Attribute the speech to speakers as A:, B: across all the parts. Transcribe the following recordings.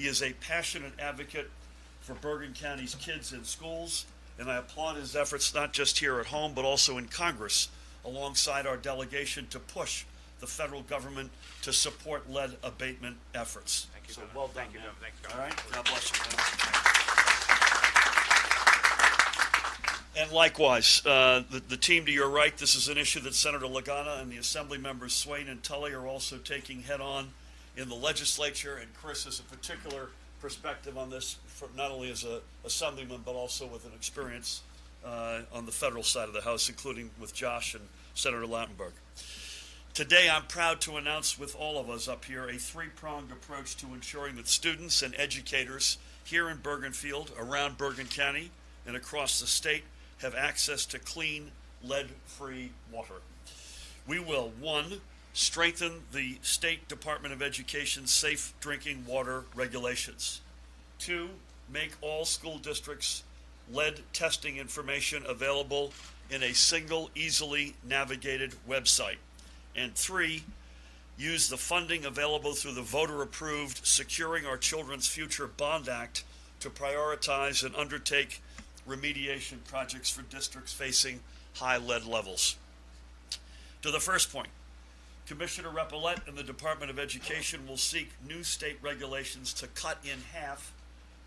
A: He is a passionate advocate for Bergen County's kids in schools, and I applaud his efforts not just here at home, but also in Congress, alongside our delegation to push the federal government to support lead abatement efforts.
B: Thank you,
A: so
B: Governor.
A: well done,
B: Thank you,
A: man.
B: Governor. Thanks,
A: All
B: Governor.
A: right, God bless you. And likewise, the team to your right, this is an issue that Senator Lagana and the Assembly members Swain and Tully are also taking head on in the legislature, and Chris has a particular perspective on this, not only as a assemblyman, but also with an experience on the federal side of the House, including with Josh and Senator Lautenberg. Today, I'm proud to announce with all of us up here a three-pronged approach to ensuring that students and educators here in Bergenfield, around Bergen County, and across the state have access to clean, lead-free water. We will, 1, strengthen the State Department of Education's safe drinking water regulations. 2, make all school districts lead testing information available in a single, easily navigated website. And 3, use the funding available through the voter-approved Securing Our Children's Future Bond Act to prioritize and undertake remediation projects for districts facing high lead levels. To the first point, Commissioner Reppolette and the Department of Education will seek new state regulations to cut in half,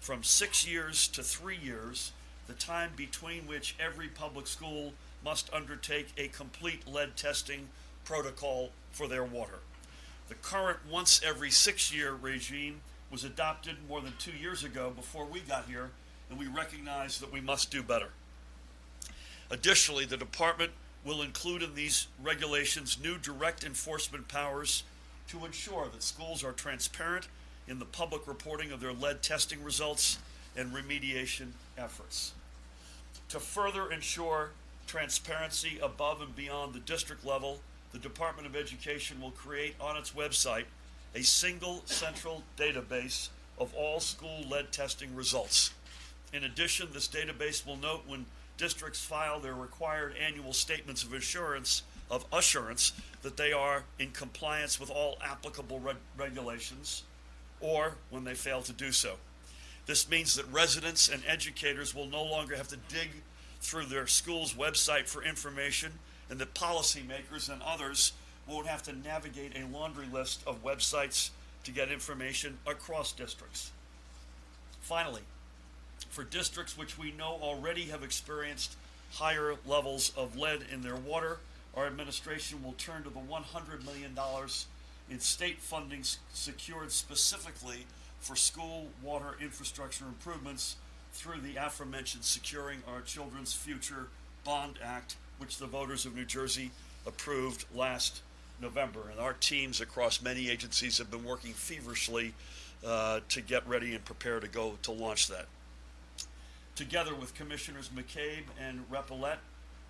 A: from 6 years to 3 years, the time between which every public school must undertake a complete lead testing protocol for their water. The current once every 6-year regime was adopted more than 2 years ago before we got here, and we recognize that we must do better. Additionally, the department will include in these regulations new direct enforcement powers to ensure that schools are transparent in the public reporting of their lead testing results and remediation efforts. To further ensure transparency above and beyond the district level, the Department of Education will create on its website a single central database of all school lead testing results. In addition, this database will note when districts file their required annual statements of assurance that they are in compliance with all applicable regulations, or when they fail to do so. This means that residents and educators will no longer have to dig through their school's website for information, and that policymakers and others won't have to navigate a laundry list of websites to get information across districts. Finally, for districts which we know already have experienced higher levels of lead in their water, our administration will turn to the $100 million in state funding secured specifically for school water infrastructure improvements through the aforementioned Securing Our Children's Future Bond Act, which the voters of New Jersey approved last November. And our teams across many agencies have been working feverishly to get ready and prepare to go to launch that. Together with Commissioners McCabe and Reppolette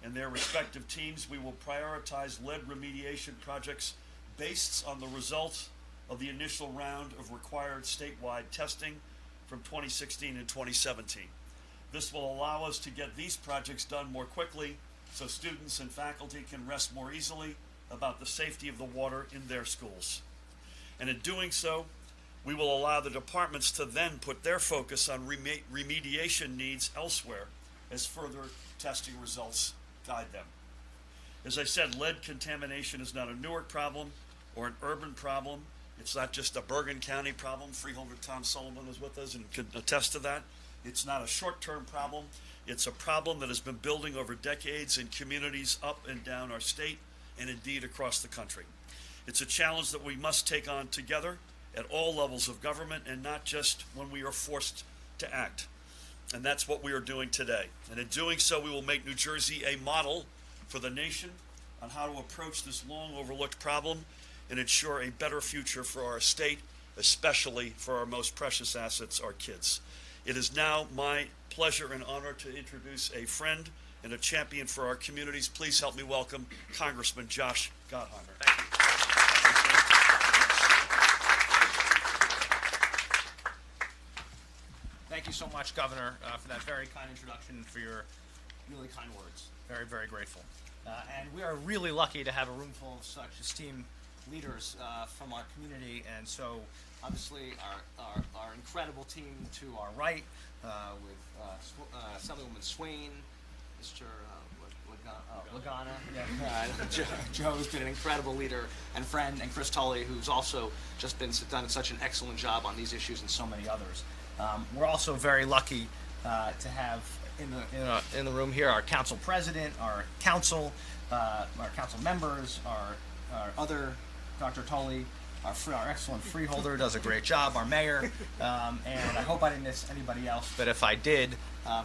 A: and their respective teams, we will prioritize lead remediation projects based on the results of the initial round of required statewide testing from 2016 and 2017. This will allow us to get these projects done more quickly so students and faculty can rest more easily about the safety of the water in their schools. And in doing so, we will allow the departments to then put their focus on remediation needs elsewhere as further testing results guide them. As I said, lead contamination is not a Newark problem or an urban problem. It's not just a Bergen County problem. Freeholder Tom Sullivan is with us and can attest to that. It's not a short-term problem. It's a problem that has been building over decades in communities up and down our state and indeed across the country. It's a challenge that we must take on together at all levels of government and not just when we are forced to act. And that's what we are doing today. And in doing so, we will make New Jersey a model for the nation on how to approach this long overlooked problem and ensure a better future for our state, especially for our most precious assets, our kids. It is now my pleasure and honor to introduce a friend and a champion for our communities. Please help me welcome Congressman Josh Gottheimer.
B: Thank you. Thank you so much, Governor, for that very kind introduction, for your really kind words. Very, very grateful. And we are really lucky to have a room full of such esteemed leaders from our community, and so obviously our incredible incredible team to our right with Assemblywoman Swain, Mr. Lagana. Yeah. Joe's been an incredible leader and friend, and Chris Tully, who's also just done such an excellent job on these issues and so many others. We're also very lucky to have in the room here our council president, our council members, our other Dr. Tully, our excellent freeholder does a great job, our mayor, and I hope I didn't miss anybody else, but if I did,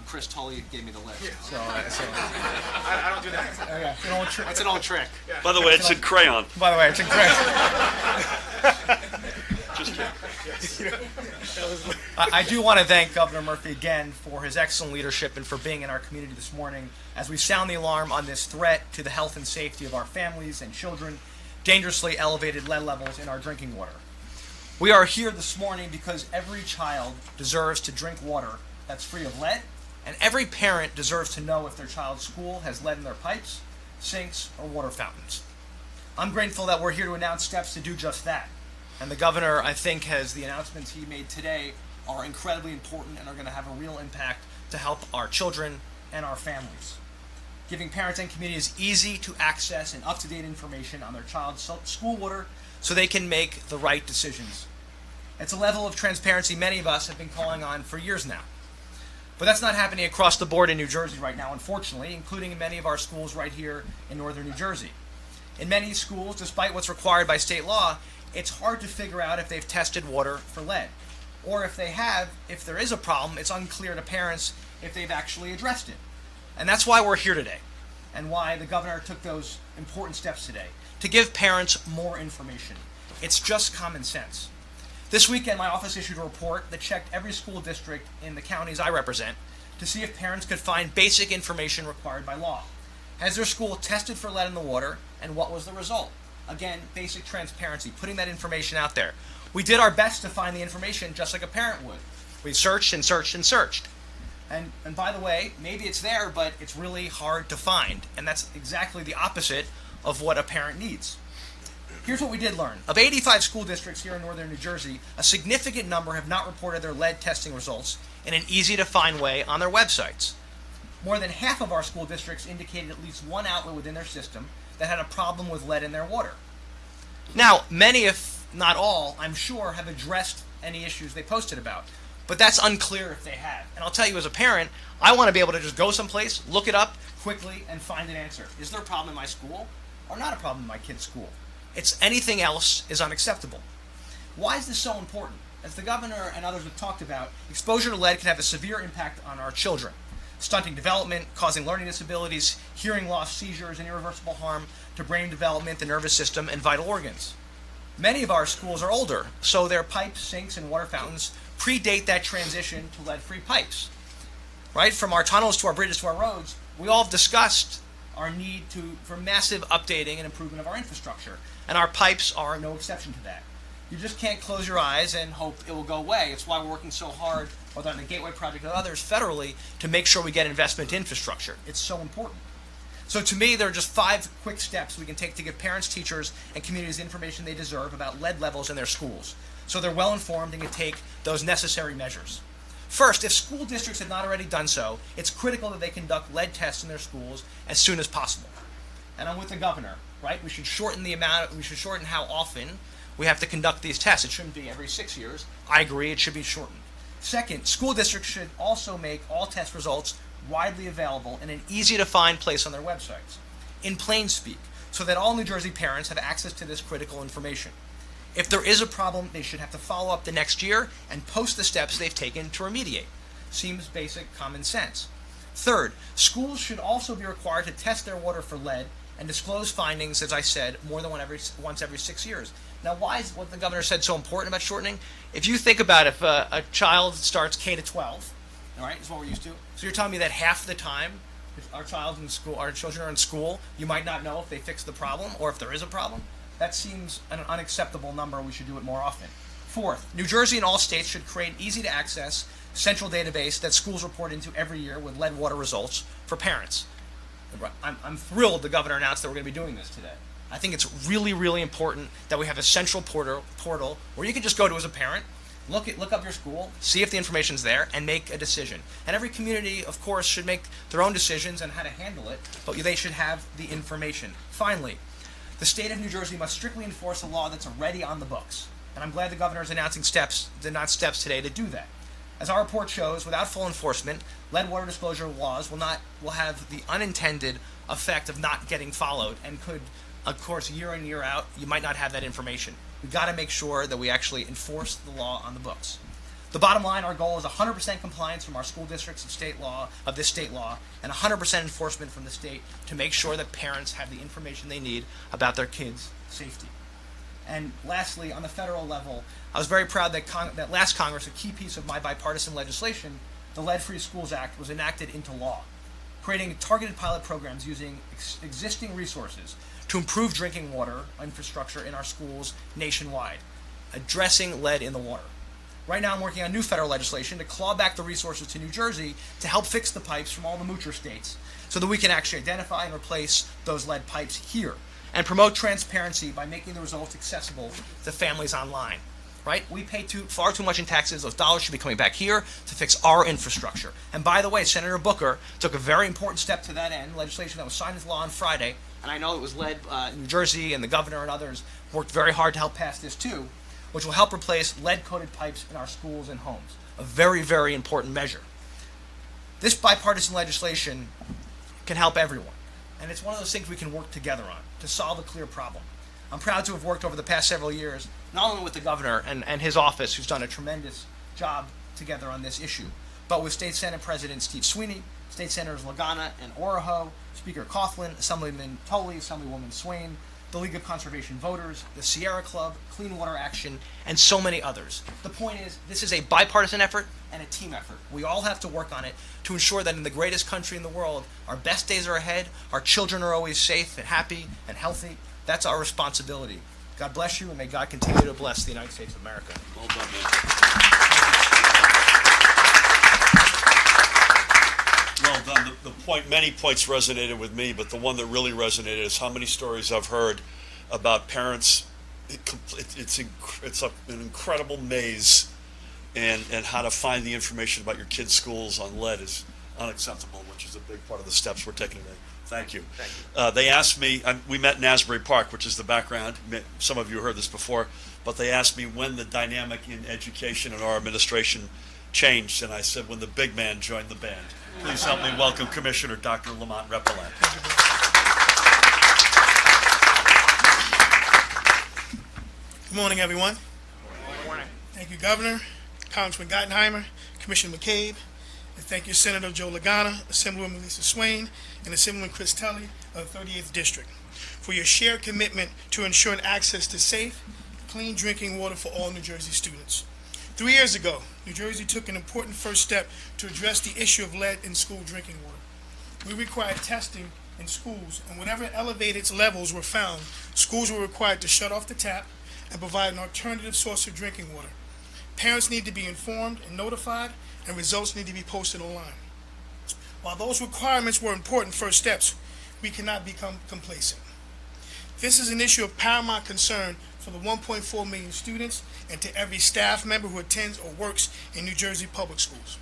B: Chris Tully gave me the list. So
C: I don't do that.
B: yeah, it's an old trick.
C: Yeah.
A: By the way, it's in crayon.
B: By the way, it's in crayon.
A: Just kidding.
B: I do want to thank Governor Murphy again for his excellent leadership and for being in our community this morning as we sound the alarm on this threat to the health and safety of our families and children, dangerously elevated lead levels in our drinking water. We are here this morning because every child deserves to drink water that's free of lead, and every parent deserves to know if their child's school has lead in their pipes, sinks, or water fountains. I'm grateful that we're here to announce steps to do just that. And the governor, I think, the announcements he made today are incredibly important and are going to have a real impact to help our children and our families. Giving parents and communities easy to access and up-to-date information on their child's school water so they can make the right decisions. It's a level of transparency many of us have been calling on for years now. But that's not happening across the board in New Jersey right now, unfortunately, including in many of our schools right here in northern New Jersey. In many schools, despite what's required by state law, it's hard to figure out if they've tested water for lead. Or if they have, if there is a problem, it's unclear to parents if they've actually addressed it. And that's why we're here today, and why the governor took those important steps today, to give parents more information. It's just common sense. This weekend, my office issued a report that checked every school district in the counties I represent to see if parents could find basic information required by law. Has their school tested for lead in the water, and what was the result? Again, basic transparency, putting that information out there. We did our best to find the information just like a parent would. We searched and searched and searched. And by the way, maybe it's there, but it's really hard to find. And that's exactly the opposite of what a parent needs. Here's what we did learn. Of 85 school districts here in northern New Jersey, a significant number have not reported their lead testing results in an easy-to-find way on their websites. More than half of our school districts indicated at least one outlet within their system that had a problem with lead in their water. Now, many, if not all, I'm sure, have addressed any issues they posted about. But that's unclear if they have. And I'll tell you, as a parent, I want to be able to just go someplace, look it up quickly, and find an answer. Is there a problem in my school or not a problem in my kid's school? It's anything else is unacceptable. Why is this so important? As the governor and others have talked about, exposure to lead can have a severe impact on our children, stunting development, causing learning disabilities, hearing loss, seizures, and irreversible harm to brain development, the nervous system, and vital organs. Many of our schools are older, so their pipes, sinks, and water fountains predate that transition to lead-free pipes. Right? From our tunnels to our bridges to our roads, we all have discussed our need for massive updating and improvement of our infrastructure, and our pipes are no exception to that. You just can't close your eyes and hope it will go away. It's why we're working so hard, whether on the Gateway Project or others federally, to make sure we get investment in infrastructure. It's so important. So to me, there are just 5 quick steps we can take to give parents, teachers, and communities the information they deserve about lead levels in their schools, so they're well informed and can take those necessary measures. First, if school districts have not already done so, it's critical that they conduct lead tests in their schools as soon as possible. And I'm with the governor, right? We should shorten how often we have to conduct these tests. It shouldn't be every 6 years. I agree, it should be shortened. Second, school districts should also make all test results widely available in an easy-to-find place on their websites, in plain speak, so that all New Jersey parents have access to this critical information. If there is a problem, they should have to follow up the next year and post the steps they've taken to remediate. Seems basic common sense. Third, schools should also be required to test their water for lead and disclose findings, as I said, more than once every 6 years. Now, why is what the governor said so important about shortening? If you think about if a child starts K to 12, all right, is what we're used to. So you're telling me that half the time our children are in school, you might not know if they fixed the problem or if there is a problem? That seems an unacceptable number. We should do it more often. Fourth, New Jersey and all states should create an easy-to-access central database that schools report into every year with lead water results for parents. I'm thrilled the governor announced that we're going to be doing this today. I think it's really, really important that we have a central portal where you can just go to as a parent, Look up your school, see if the information's there, and make a decision. And every community, of course, should make their own decisions on how to handle it, but they should have the information. Finally, the state of New Jersey must strictly enforce a law that's already on the books. And I'm glad the governor is announcing steps today to do that. As our report shows, without full enforcement, lead water disclosure laws will have the unintended effect of not getting followed, and could, of course, year in, year out, you might not have that information. We've got to make sure that we actually enforce the law on the books. The bottom line, our goal is 100% compliance from our school districts of this state law, and 100% enforcement from the state to make sure that parents have the information they need about their kids' safety. And lastly, on the federal level, I was very proud that last Congress, a key piece of my bipartisan legislation, the Lead-Free Schools Act, was enacted into law, creating targeted pilot programs using existing resources to improve drinking water infrastructure in our schools nationwide, addressing lead in the water. Right now I'm working on new federal legislation to claw back the resources to New Jersey to help fix the pipes from all the moocher states so that we can actually identify and replace those lead pipes here, and promote transparency by making the results accessible to families online. Right? We pay far too much in taxes. Those dollars should be coming back here to fix our infrastructure. And by the way, Senator Booker took a very important step to that end, legislation that was signed into law on Friday, and I know it was led New Jersey, and the governor and others worked very hard to help pass this too, which will help replace lead-coated pipes in our schools and homes. A very, very important measure. This bipartisan legislation can help everyone, and it's one of those things we can work together on to solve a clear problem. I'm proud to have worked over the past several years, not only with the governor and his office, who's done a tremendous job together on this issue, but with State Senate President Steve Sweeney, State Senators Lagana and Oroho, Speaker Coughlin, Assemblyman Tully, Assemblywoman Swain, the League of Conservation Voters, the Sierra Club, Clean Water Action, and so many others. The point is, this is a bipartisan effort and a team effort. We all have to work on it to ensure that in the greatest country in the world, our best days are ahead, our children are always safe and happy and healthy. That's our responsibility. God bless you, and may God continue to bless the United States of America.
A: Well done, man. Well done. The point, many points resonated with me, but the one that really resonated is how many stories I've heard about parents. It's an incredible maze, and how to find the information about your kids' schools on lead is unacceptable, which is a big part of the steps we're taking today. Thank you. They asked me, we met in Asbury Park, which is the background. Some of you heard this before, but they asked me when the dynamic in education in our administration changed, and I said when the big man joined the band. Please help me welcome Commissioner Dr. Lamont Reppelant.
D: Good morning, everyone.
B: Good morning.
D: Thank you, Governor, Congressman Gottheimer, Commissioner McCabe, and thank you, Senator Joe Lagana, Assemblywoman Lisa Swain, and Assemblyman Chris Tully of the 38th District for your shared commitment to ensuring access to safe, clean drinking water for all New Jersey students. 3 years ago, New Jersey took an important first step to address the issue of lead in school drinking water. We required testing in schools, and whenever elevated levels were found, schools were required to shut off the tap and provide an alternative source of drinking water. Parents need to be informed and notified, and results need to be posted online. While those requirements were important first steps, we cannot become complacent. This is an issue of paramount concern for the 1.4 million students and to every staff member who attends or works in New Jersey public schools.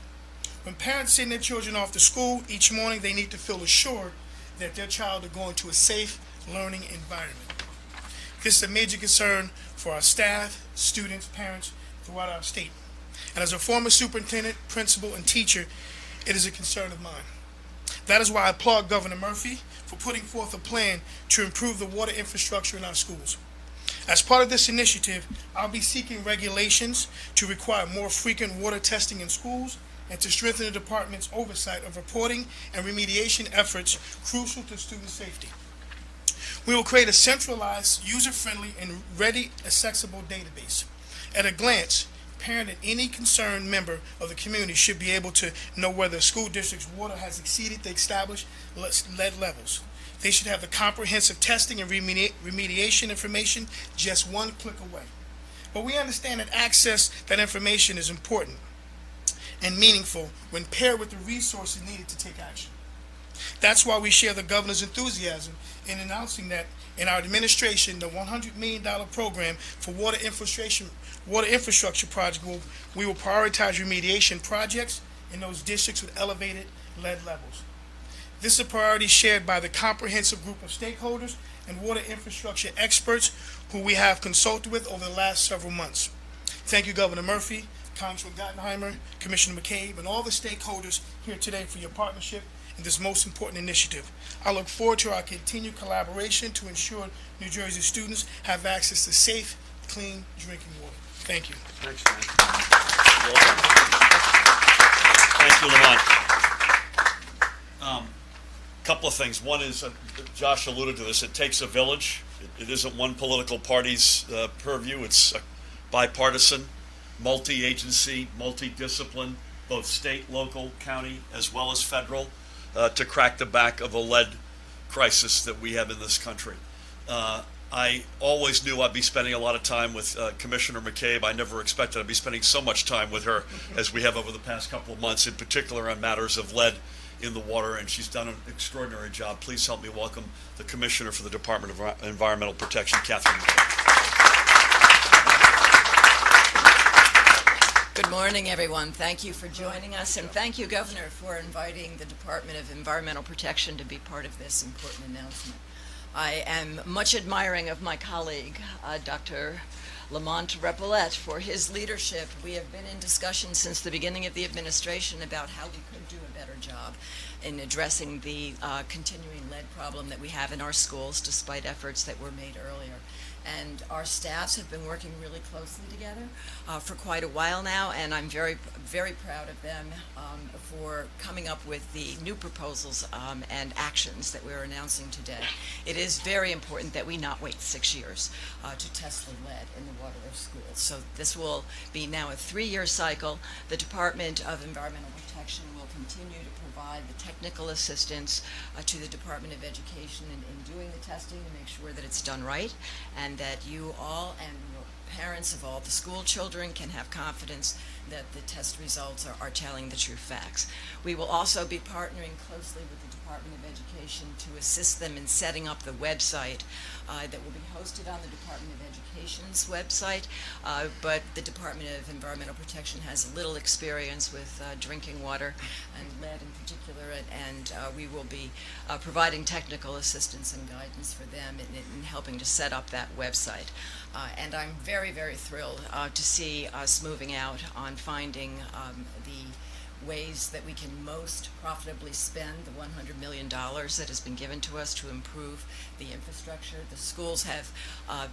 D: When parents send their children off to school each morning, they need to feel assured that their child are going to a safe learning environment. This is a major concern for our staff, students, parents throughout our state. And as a former superintendent, principal, and teacher, it is a concern of mine. That is why I applaud Governor Murphy for putting forth a plan to improve the water infrastructure in our schools. As part of this initiative, I'll be seeking regulations to require more frequent water testing in schools and to strengthen the department's oversight of reporting and remediation efforts crucial to student safety. We will create a centralized, user-friendly, and ready, accessible database. At a glance, parent and any concerned member of the community should be able to know whether a school district's water has exceeded the established lead levels. They should have the comprehensive testing and remediation information just one click away. But we understand that access to that information is important and meaningful when paired with the resources needed to take action. That's why we share the governor's enthusiasm in announcing that in our administration, the $100 million program for water infrastructure project, we will prioritize remediation projects in those districts with elevated lead levels. This is a priority shared by the comprehensive group of stakeholders and water infrastructure experts who we have consulted with over the last several months. Thank you, Governor Murphy, Congressman Gottheimer, Commissioner McCabe, and all the stakeholders here today for your partnership in this most important initiative. I look forward to our continued collaboration to ensure New Jersey students have access to safe, clean drinking water. Thank you.
A: Thanks, man. Well done. Thank you, Lamont. Couple of things. One is, Josh alluded to this, it takes a village. It isn't one political party's purview. It's bipartisan, multi-agency, multi-discipline, both state, local, county, as well as federal, to crack the back of a lead crisis that we have in this country. I always knew I'd be spending a lot of time with Commissioner McCabe. I never expected I'd be spending so much time with her as we have over the past couple of months, in particular on matters of lead in the water, and she's done an extraordinary job. Please help me welcome the Commissioner for the Department of Environmental Protection, Catherine McCabe.
E: Good morning, everyone. Thank you for joining us, and thank you, Governor, for inviting the Department of Environmental Protection to be part of this important announcement. I am much admiring of my colleague, Dr. Lamont Repollet, for his leadership. We have been in discussion since the beginning of the administration about how we could do a better job in addressing the continuing lead problem that we have in our schools, despite efforts that were made earlier. And our staffs have been working really closely together for quite a while now, and I'm very, very proud of them for coming up with the new proposals and actions that we're announcing today. It is very important that we not wait 6 years to test the lead in the water of schools. So this will be now a 3-year cycle. The Department of Environmental Protection will continue to provide the technical assistance to the Department of Education in doing the testing to make sure that it's done right, and that you all and your parents of all the school children can have confidence that the test results are telling the true facts. We will also be partnering closely with the Department of Education to assist them in setting up the website that will be hosted on the Department of Education's website, but the Department of Environmental Protection has little experience with drinking water and lead in particular, and we will be providing technical assistance and guidance for them in helping to set up that website. And I'm very, very thrilled to see us moving out on finding the ways that we can most profitably spend the $100 million that has been given to us to improve the infrastructure. The schools have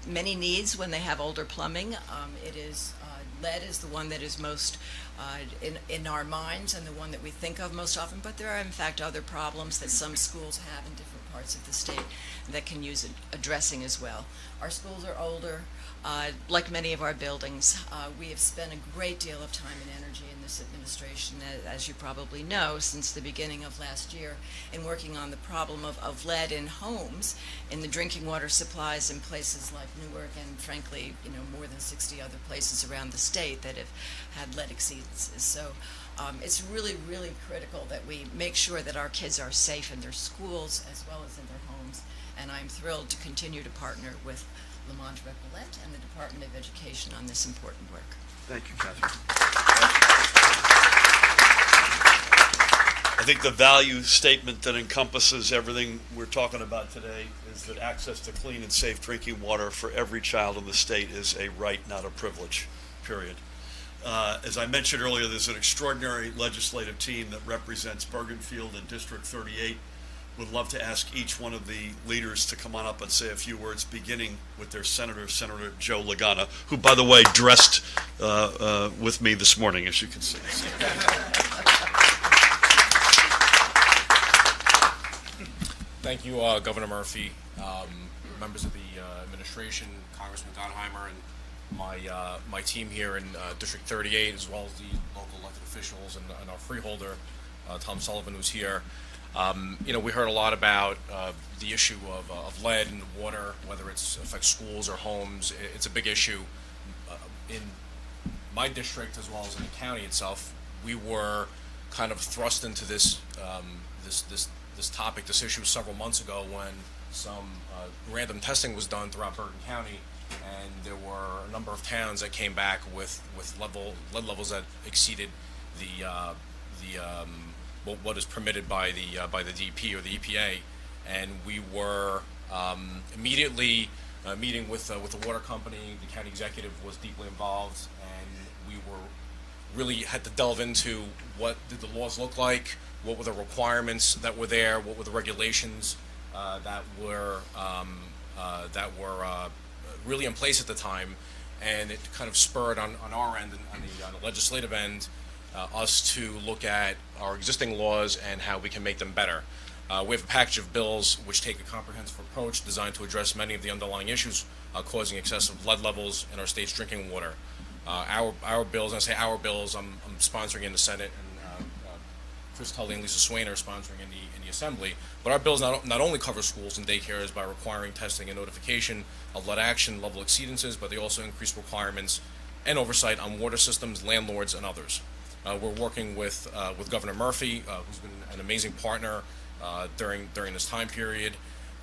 E: many needs when they have older plumbing. Lead is the one that is most in our minds and the one that we think of most often, but there are in fact other problems that some schools have in different parts of the state that can use addressing as well. Our schools are older. Like many of our buildings, we have spent a great deal of time and energy in this administration, as you probably know, since the beginning of last year, in working on the problem of lead in homes, in the drinking water supplies in places like Newark and, frankly, more than 60 other places around the state that have had lead exceedances. So it's really, really critical that we make sure that our kids are safe in their schools as well as in their homes, and I'm thrilled to continue to partner with Lamont Repollet and the Department of Education on this important work.
A: Thank you, Catherine. I think the value statement that encompasses everything we're talking about today is that access to clean and safe drinking water for every child in the state is a right, not a privilege, period. As I mentioned earlier, there's an extraordinary legislative team that represents Bergenfield and District 38. Would love to ask each one of the leaders to come on up and say a few words, beginning with their Senator Joe Lagana, who, by the way, dressed with me this morning, as you can see.
C: Thank you, Governor Murphy, members of the administration, Congressman Gottheimer, and my team here in District 38, as well as the local elected officials and our freeholder, Tom Sullivan, who's here. We heard a lot about the issue of lead in the water, whether it affects schools or homes. It's a big issue in my district as well as in the county itself. We were kind of thrust into this this topic, this issue, several months ago when some random testing was done throughout Bergen County, and there were a number of towns that came back with lead levels that exceeded what is permitted by the DEP or the EPA, and we were immediately meeting with the water company. The county executive was deeply involved, and we really had to delve into what did the laws look like, what were the requirements that were there, what were the regulations that were really in place at the time, and it kind of spurred on our end, on the legislative end, us to look at our existing laws and how we can make them better. We have a package of bills which take a comprehensive approach designed to address many of the underlying issues causing excessive lead levels in our state's drinking water. Our bills, and I say our bills, I'm sponsoring in the Senate, and Chris Tully and Lisa Swain are sponsoring in the Assembly. But our bills not only cover schools and daycares by requiring testing and notification of lead action level exceedances, but they also increase requirements and oversight on water systems, landlords, and others. We're working with Governor Murphy, who's been an amazing partner during this time period,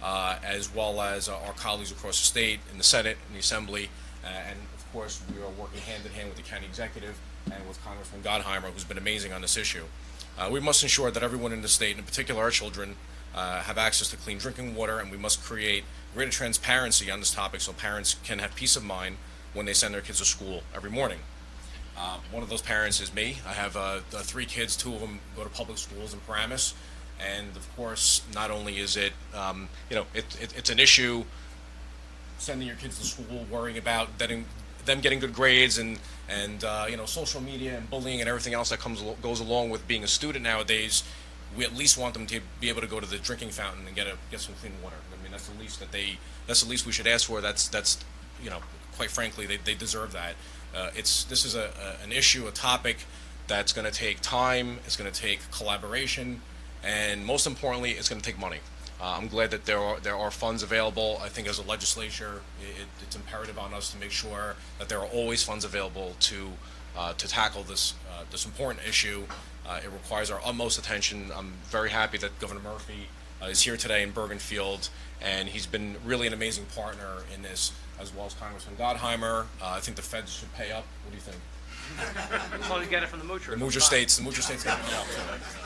C: as well as our colleagues across the state, in the Senate, in the Assembly, and of course we are working hand in hand with the county executive and with Congressman Gottheimer, who's been amazing on this issue. We must ensure that everyone in the state, and in particular our children, have access to clean drinking water, and we must create greater transparency on this topic so parents can have peace of mind when they send their kids to school every morning. One of those parents is me. I have 3 kids. 2 of them go to public schools in Paramus, and of course, not only is it, it's an issue sending your kids to school, worrying about them getting good grades, and social media and bullying and everything else that goes along with being a student nowadays. We at least want them to be able to go to the drinking fountain and get some clean water. I mean, that's the least we should ask for. That's quite frankly, they deserve that. This is an issue, a topic that's going to take time. It's going to take collaboration, and most importantly, it's going to take money. I'm glad that there are funds available. I think as a legislature, it's imperative on us to make sure that there are always funds available to tackle this important issue. It requires our utmost attention. I'm very happy that Governor Murphy is here today in Bergenfield, and he's been really an amazing partner in this, as well as Congressman Gottheimer. I think the feds should pay up. What do you think?
F: As long as you get it from the moocher.
C: The moocher states got to pay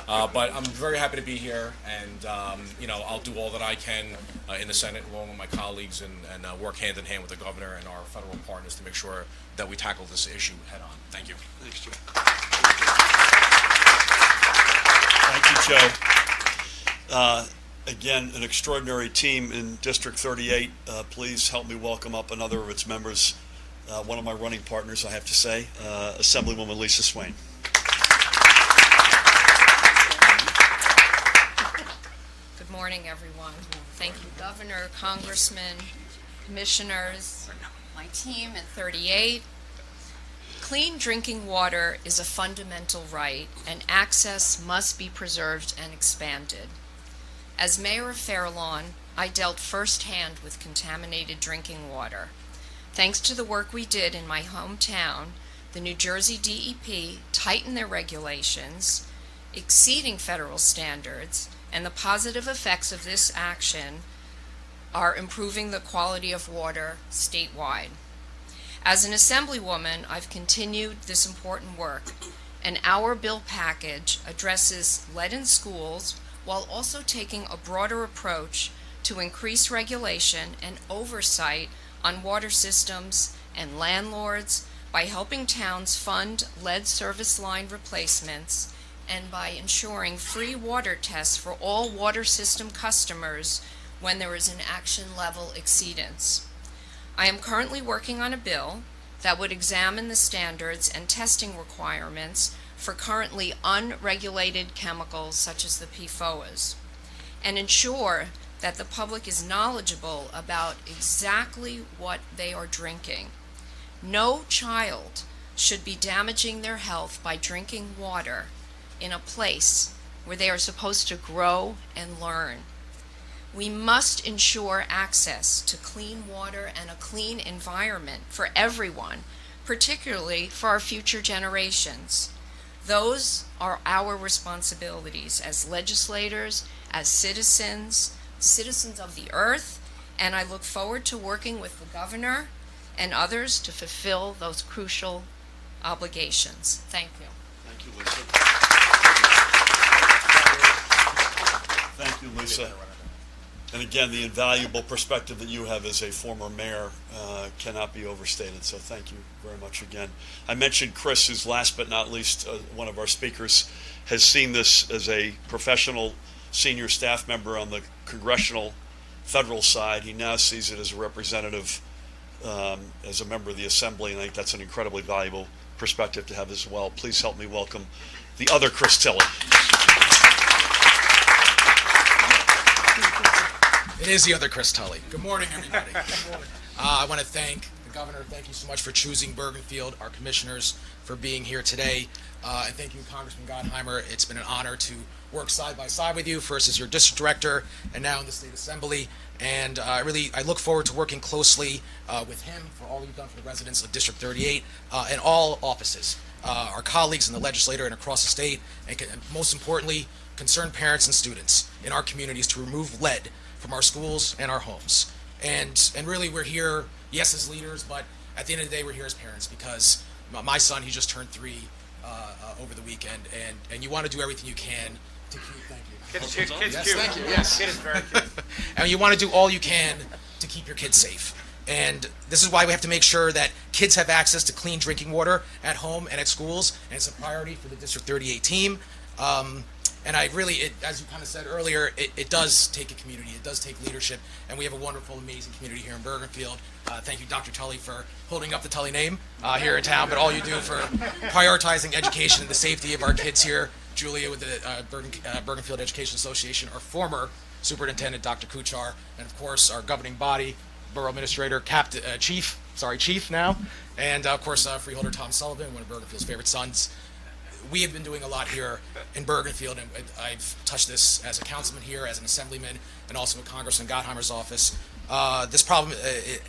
C: up. But I'm very happy to be here, and I'll do all that I can in the Senate along with my colleagues, and work hand in hand with the governor and our federal partners to make sure that we tackle this issue head on. Thank you.
A: Thanks, Joe. Thank you, Joe. Again, an extraordinary team in District 38. Please help me welcome up another of its members, one of my running partners, I have to say, Assemblywoman Lisa Swain.
G: Good morning, everyone. Thank you, Governor, Congressman, Commissioners, my team at 38. Clean drinking water is a fundamental right, and access must be preserved and expanded. As Mayor of Fairlawn, I dealt firsthand with contaminated drinking water. Thanks to the work we did in my hometown, the New Jersey DEP tightened their regulations, exceeding federal standards, and the positive effects of this action are improving the quality of water statewide. As an Assemblywoman, I've continued this important work, and our bill package addresses lead in schools while also taking a broader approach to increase regulation and oversight on water systems and landlords by helping towns fund lead service line replacements and by ensuring free water tests for all water system customers when there is an action level exceedance. I am currently working on a bill that would examine the standards and testing requirements for currently unregulated chemicals such as the PFOAs, and ensure that the public is knowledgeable about exactly what they are drinking. No child should be damaging their health by drinking water in a place where they are supposed to grow and learn. We must ensure access to clean water and a clean environment for everyone, particularly for our future generations. Those are our responsibilities as legislators, as citizens, citizens of the earth, and I look forward to working with the governor and others to fulfill those crucial obligations. Thank you.
A: Thank you, Lisa. Thank you, Lisa. And again, the invaluable perspective that you have as a former mayor cannot be overstated, so thank you very much again. I mentioned Chris, who's last but not least one of our speakers, has seen this as a professional senior staff member on the Congressional federal side. He now sees it as a representative, as a member of the Assembly, and I think that's an incredibly valuable perspective to have as well. Please help me welcome the other Chris Tilley.
H: It is the other Chris Tully. Good morning, everybody. I want to thank the governor. Thank you so much for choosing Bergenfield, our commissioners, for being here today. And thank you, Congressman Gottheimer. It's been an honor to work side by side with you, first as your district director and now in the State Assembly. And I look forward to working closely with him for all you've done for the residents of District 38 and all offices, our colleagues in the legislature and across the state, and most importantly, concerned parents and students in our communities to remove lead from our schools and our homes. And really we're here, yes, as leaders, but at the end of the day we're here as parents, because my son, he just turned 3 over the weekend, and you want to do everything you can to keep, thank you.
F: Kid's
H: Yes,
F: cute.
H: thank you, yes.
F: Kid is very cute.
H: And you want to do all you can to keep your kids safe. And this is why we have to make sure that kids have access to clean drinking water at home and at schools, and it's a priority for the District 38 team. And as you kind of said earlier, it does take a community, it does take leadership, and we have a wonderful, amazing community here in Bergenfield. Thank you, Dr. Tully, for holding up the Tully name here in town, but all you do for prioritizing education and the safety of our kids here. Julia with the Bergenfield Education Association, our former superintendent, Dr. Kuchar, and of course our governing body, Borough Administrator, Chief now, and of course Freeholder Tom Sullivan, one of Bergenfield's favorite sons. We have been doing a lot here in Bergenfield, and I've touched this as a councilman here, as an assemblyman, and also in Congressman Gottheimer's office. This problem,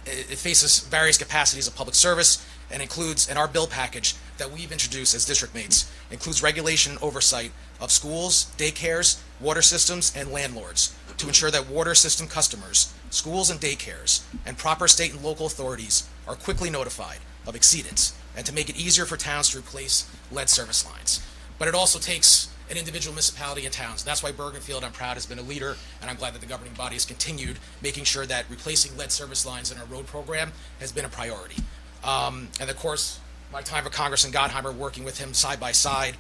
H: it faces various capacities of public service, and includes, in our bill package that we've introduced as district mates, includes regulation and oversight of schools, daycares, water systems, and landlords to ensure that water system customers, schools and daycares, and proper state and local authorities are quickly notified of exceedance, and to make it easier for towns to replace lead service lines. But it also takes an individual municipality and towns. That's why Bergenfield, I'm proud, has been a leader, and I'm glad that the governing body has continued making sure that replacing lead service lines in our road program has been a priority. And of course, my time with Congressman Gottheimer, working with him side by side,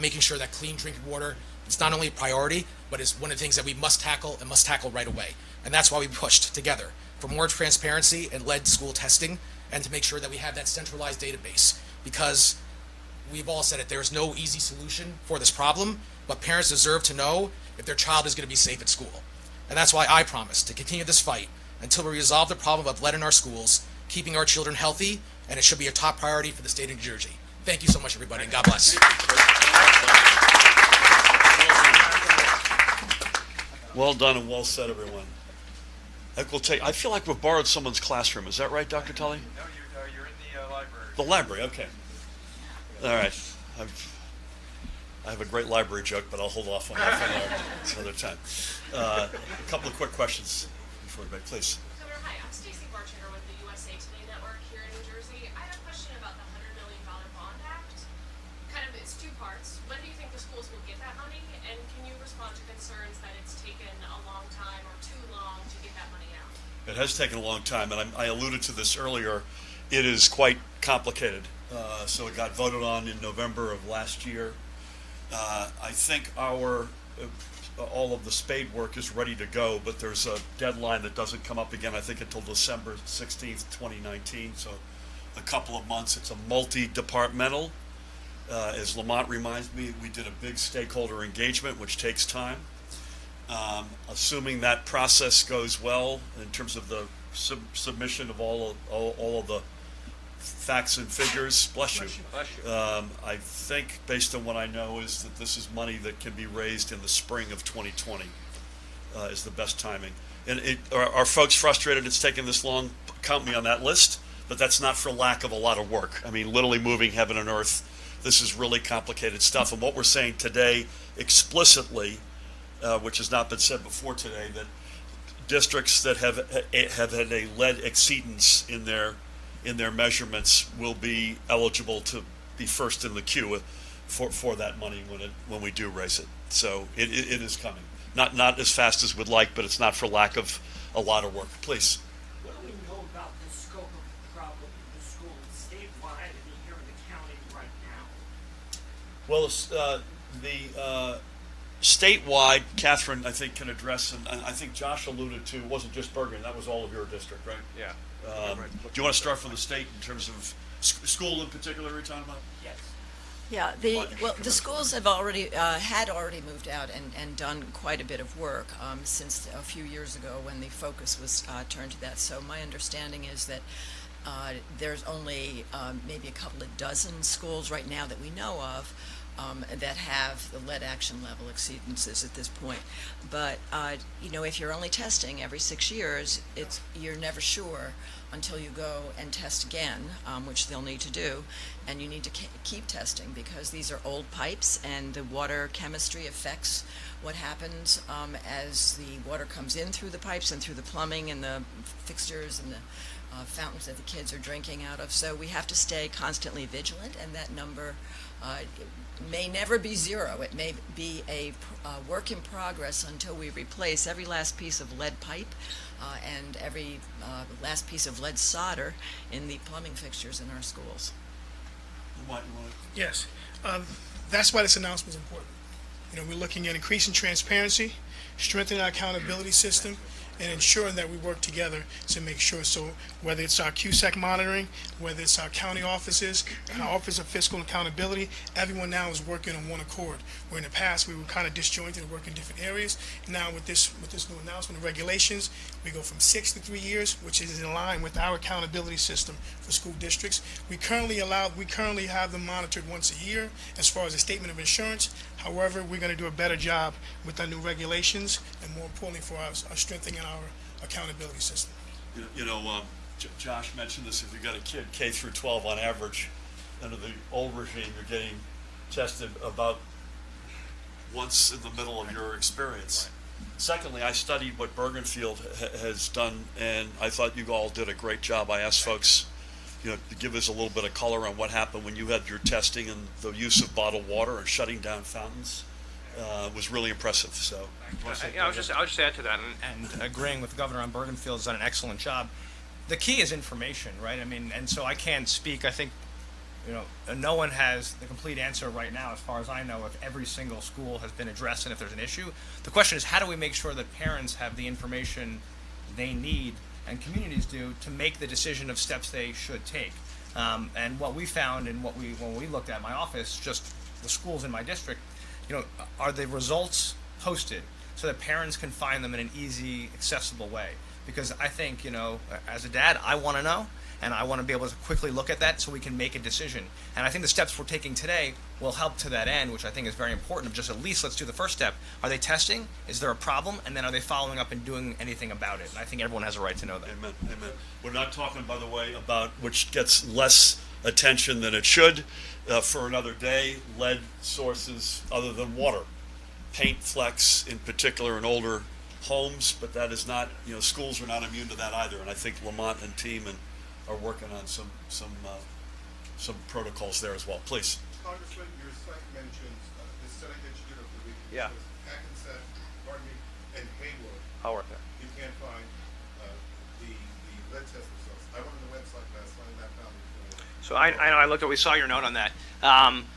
H: making sure that clean drinking water is not only a priority, but is one of the things that we must tackle and must tackle right away. And that's why we pushed together for more transparency in lead school testing, and to make sure that we have that centralized database, because we've all said it, there's no easy solution for this problem, but parents deserve to know if their child is going to be safe at school. And that's why I promise to continue this fight until we resolve the problem of lead in our schools, keeping our children healthy, and it should be a top priority for the state of New Jersey. Thank you so much, everybody, and God bless.
A: Well done and well said, everyone. I feel like we've borrowed someone's classroom. Is that right, Dr. Tully?
F: No, you're in the library.
A: The library, okay. All right. I have a great library joke, but I'll hold off on that for another time. A couple of quick questions before we break, please.
I: Governor, hi, I'm Stacey Barchinger with the USA Today Network here in New Jersey. I have a question about the $100 million Bond Act. It's two parts. When do you think the schools will get that money? And can you respond to concerns that it's taken a long time or too long to get that money out?
A: It has taken a long time, and I alluded to this earlier. It is quite complicated. So it got voted on in November of last year. I think all of the spade work is ready to go, but there's a deadline that doesn't come up again, I think, until December 16th, 2019, so a couple of months. It's a multi-departmental. As Lamont reminds me, we did a big stakeholder engagement, which takes time. Assuming that process goes well in terms of the submission of all of the facts and figures, bless you. I think, based on what I know, is that this is money that can be raised in the spring of 2020 is the best timing. And are folks frustrated it's taken this long? Count me on that list, but that's not for lack of a lot of work. I mean, literally moving heaven and earth this is really complicated stuff. And what we're saying today explicitly, which has not been said before today, that districts that have had a lead exceedance in their measurements will be eligible to be first in the queue for that money when we do raise it. So it is coming. Not as fast as we'd like, but it's not for lack of a lot of work. Please.
J: What do we know about the scope of the problem in the schools statewide and here in the county right now?
A: Well, the statewide, Catherine, I think, can address, and I think Josh alluded to, it wasn't just Bergen, that was all of your district, right?
F: Yeah.
A: Do you want to start from the state in terms of school in particular you're talking about?
J: Yes.
E: Yeah, the schools have already had already moved out and done quite a bit of work since a few years ago when the focus was turned to that. So my understanding is that there's only maybe a couple of dozen schools right now that we know of that have the lead action level exceedances at this point. But if you're only testing every 6 years, you're never sure until you go and test again, which they'll need to do, and you need to keep testing because these are old pipes and the water chemistry affects what happens as the water comes in through the pipes and through the plumbing and the fixtures and the fountains that the kids are drinking out of. So we have to stay constantly vigilant, and that number may never be zero. It may be a work in progress until we replace every last piece of lead pipe and every last piece of lead solder in the plumbing fixtures in our schools.
D: Yes, that's why this announcement is important. We're looking at increasing transparency, strengthening our accountability system, and ensuring that we work together to make sure. So whether it's our QSEC monitoring, whether it's our county offices, and our Office of Fiscal Accountability, everyone now is working on one accord. Where in the past we were kind of disjointed and working in different areas. Now with this new announcement of regulations, we go from 6 to 3 years, which is in line with our accountability system for school districts. We currently have them monitored once a year as far as a statement of insurance. However, we're going to do a better job with our new regulations, and more importantly for us, strengthening our accountability system.
A: Josh mentioned this. If you've got a kid K through 12 on average, under the old regime, you're getting tested about once in the middle of your experience. Secondly, I studied what Bergenfield has done, and I thought you all did a great job. I asked folks, to give us a little bit of color on what happened when you had your testing, and the use of bottled water and shutting down fountains was really impressive. So,
B: I'll just add to that, and agreeing with the governor on Bergenfield has done an excellent job. The key is information, right? I mean, and so I can't speak. I think, no one has the complete answer right now, as far as I know, if every single school has been addressed and if there's an issue. The question is, how do we make sure that parents have the information they need and communities do to make the decision of steps they should take? And what we found, and when we looked at my office, just the schools in my district, are the results posted so that parents can find them in an easy, accessible way? Because I think, as a dad, I want to know, and I want to be able to quickly look at that so we can make a decision. And I think the steps we're taking today will help to that end, which I think is very important. Of just at least let's do the first step. Are they testing? Is there a problem? And then are they following up and doing anything about it? And I think everyone has a right to know that.
A: Amen. Amen. We're not talking, by the way, about which gets less attention than it should for another day, lead sources other than water. Paint flecks in particular in older homes, but that is not, schools are not immune to that either. And I think Lamont and team are working on some protocols there as well. Please.
K: Congressman, your site mentions the study that you did over the weekend.
F: Yeah.
K: Hackensack, and Haywood.
F: I'll work there.
K: You can't find the lead test results. I went on the website last night and I found it.
B: So I looked at, we saw your note on that.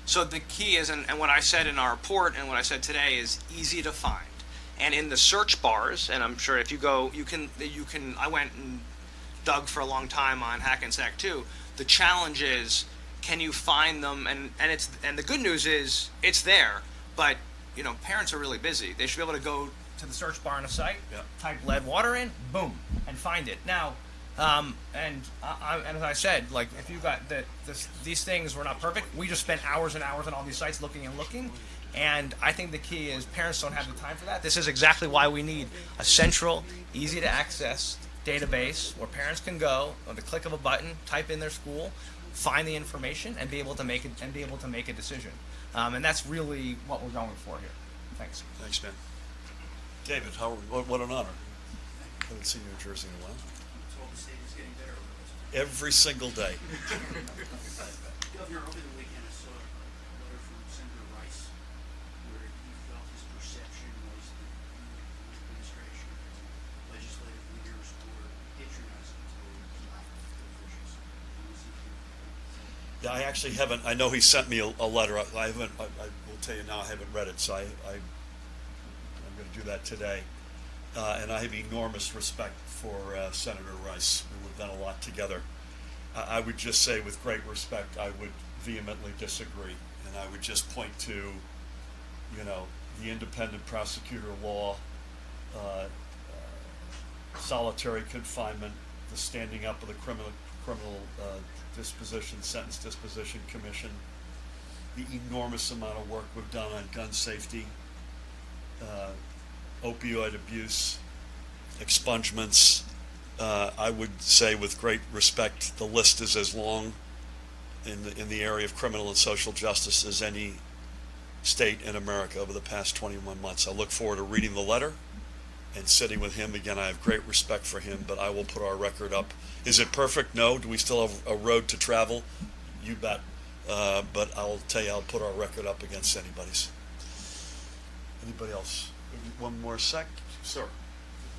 B: So the key is, and what I said in our report and what I said today is easy to find. And in the search bars, and I'm sure if you go, you can, I went and dug for a long time on Hackensack too. The challenge is, can you find them? And the good news is it's there, but parents are really busy. They should be able to go to the search bar on a site, type lead water in, boom, and find it. Now, and as I said, like if you got these things were not perfect, we just spent hours and hours on all these sites looking. And I think the key is parents don't have the time for that. This is exactly why we need a central, easy to access database where parents can go on the click of a button, type in their school, find the information and be able to make a decision. And that's really what we're going for here. Thanks.
A: Thanks, man. David, what an honor. I haven't seen you in Jersey in a while.
L: The state is getting better.
A: Every single day.
L: Governor, over the weekend I saw a letter from Senator Rice where he felt his perception was that you, the administration, and legislative leaders were patronizing to black officials.
A: Yeah, I actually haven't. I know he sent me a letter. I haven't. I will tell you now. I haven't read it, so I'm going to do that today. And I have enormous respect for Senator Rice. We've done a lot together. I would just say, with great respect, I would vehemently disagree, and I would just point to, you know, the independent prosecutor law, solitary confinement, the standing up of the criminal disposition, sentence disposition commission, the enormous amount of work we've done on gun safety, opioid abuse, expungements. I would say, with great respect, the list is as long in the area of criminal and social justice as any state in America over the past 21 months. I look forward to reading the letter and sitting with him again. I have great respect for him, but I will put our record up. Is it perfect? No. Do we still have a road to travel? You bet. But I'll tell you, I'll put our record up against anybody's. Anybody else? One more sec, sir.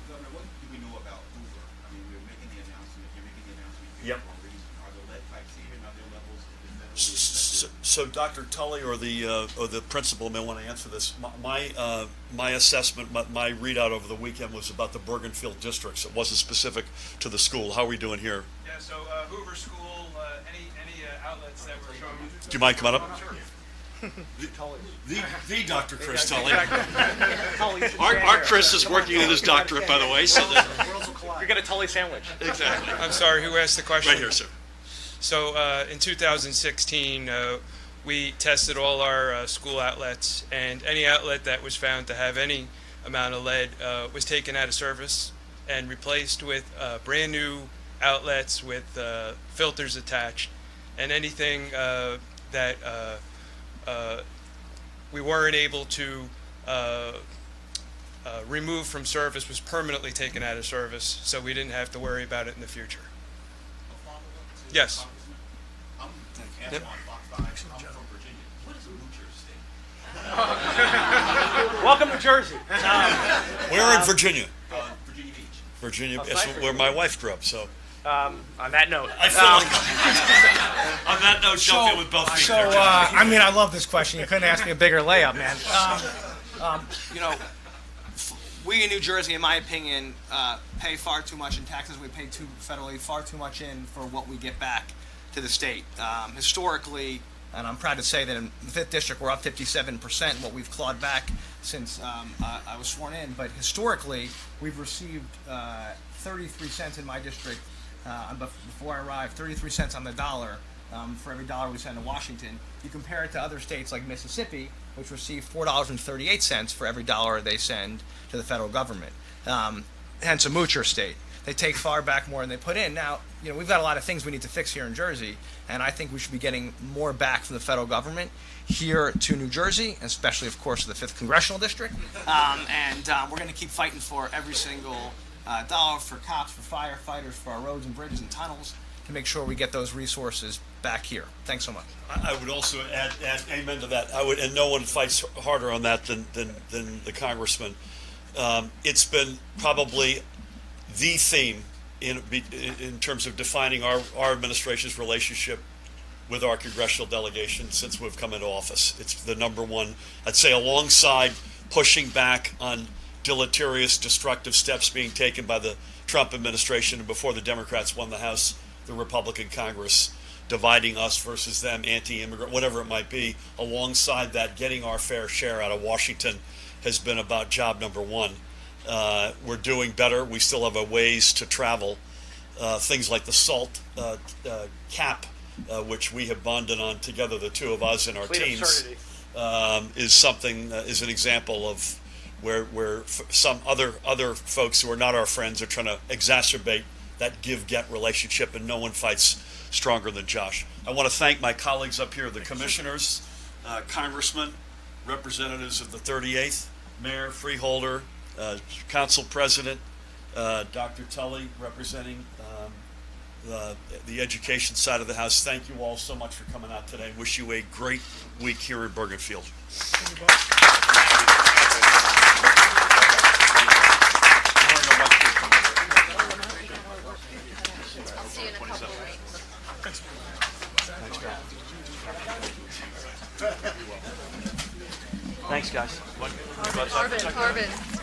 L: Governor, what do we know about Hoover? I mean, we're making the announcement. You're making the announcement here
A: Yep.
L: for a reason. Are the lead pipes even? Are there levels that the federal
A: So Dr. Tully or the principal may want to answer this. My assessment, my readout over the weekend was about the Bergenfield districts. It wasn't specific to the school. How are we doing here?
F: Yeah, so Hoover School, any outlets that were showing.
A: Do you mind coming up?
F: Sure.
A: The Dr. Chris Tully.
B: Tully,
A: Our Chris is working in his doctorate, by the way. So
B: you're gonna Tully sandwich.
A: exactly.
F: I'm sorry, who asked the question?
A: Right here, sir.
F: So in 2016, we tested all our school outlets, and any outlet that was found to have any amount of lead was taken out of service and replaced with brand new outlets with filters attached, and anything that we weren't able to remove from service was permanently taken out of service, so we didn't have to worry about it in the future. Yes.
L: I'm asking on Fox 5. I'm from Virginia. What is a moocher state?
B: Welcome to Jersey.
A: We're in Virginia.
L: Virginia Beach.
A: Virginia, that's where my wife grew up. So
B: On that note,
A: I feel like on that note, jump in with both feet.
B: So, I mean, I love this question. You couldn't ask me a bigger layup, man.
M: You know, we in New Jersey, in my opinion, pay far too much in taxes. We pay federally far too much in for what we get back to the state. Historically, and I'm proud to say that in the 5th District, we're up 57%, what we've clawed back since I was sworn in. But historically, we've received 33 cents in my district before I arrived, 33 cents on the dollar for every dollar we send to Washington. You compare it to other states like Mississippi, which receive $4.38 for every dollar they send to the federal government. Hence a moocher state. They take far back more than they put in. Now, you know, we've got a lot of things we need to fix here in Jersey, and I think we should be getting more back from the federal government here to New Jersey, especially, of course, the 5th Congressional District. And we're going to keep fighting for every single dollar for cops, for firefighters, for our roads and bridges and tunnels, to make sure we get those resources back here. Thanks so much.
A: I would also add amen to that. And no one fights harder on that than the congressman. It's been probably the theme in terms of defining our administration's relationship with our congressional delegation since we've come into office. It's the number one, I'd say, alongside pushing back on deleterious, destructive steps being taken by the Trump administration, and before the Democrats won the House, the Republican Congress, dividing us versus them, anti-immigrant, whatever it might be. Alongside that, getting our fair share out of Washington has been about job number one. We're doing better. We still have a ways to travel. Things like the SALT cap, which we have bonded on together, the two of us and our teams, is something, is an example of where some other folks who are not our friends are trying to exacerbate that give-get relationship, and no one fights stronger than Josh. I want to thank my colleagues up here, the commissioners, congressmen, representatives of the 38th, mayor, freeholder, council president, Dr. Tully, representing the education side of the house. Thank you all so much for coming out today. Wish you a great week here in Bergenfield.
G: I'll see you in a couple of weeks.
A: Thanks, guys.
G: Harbin.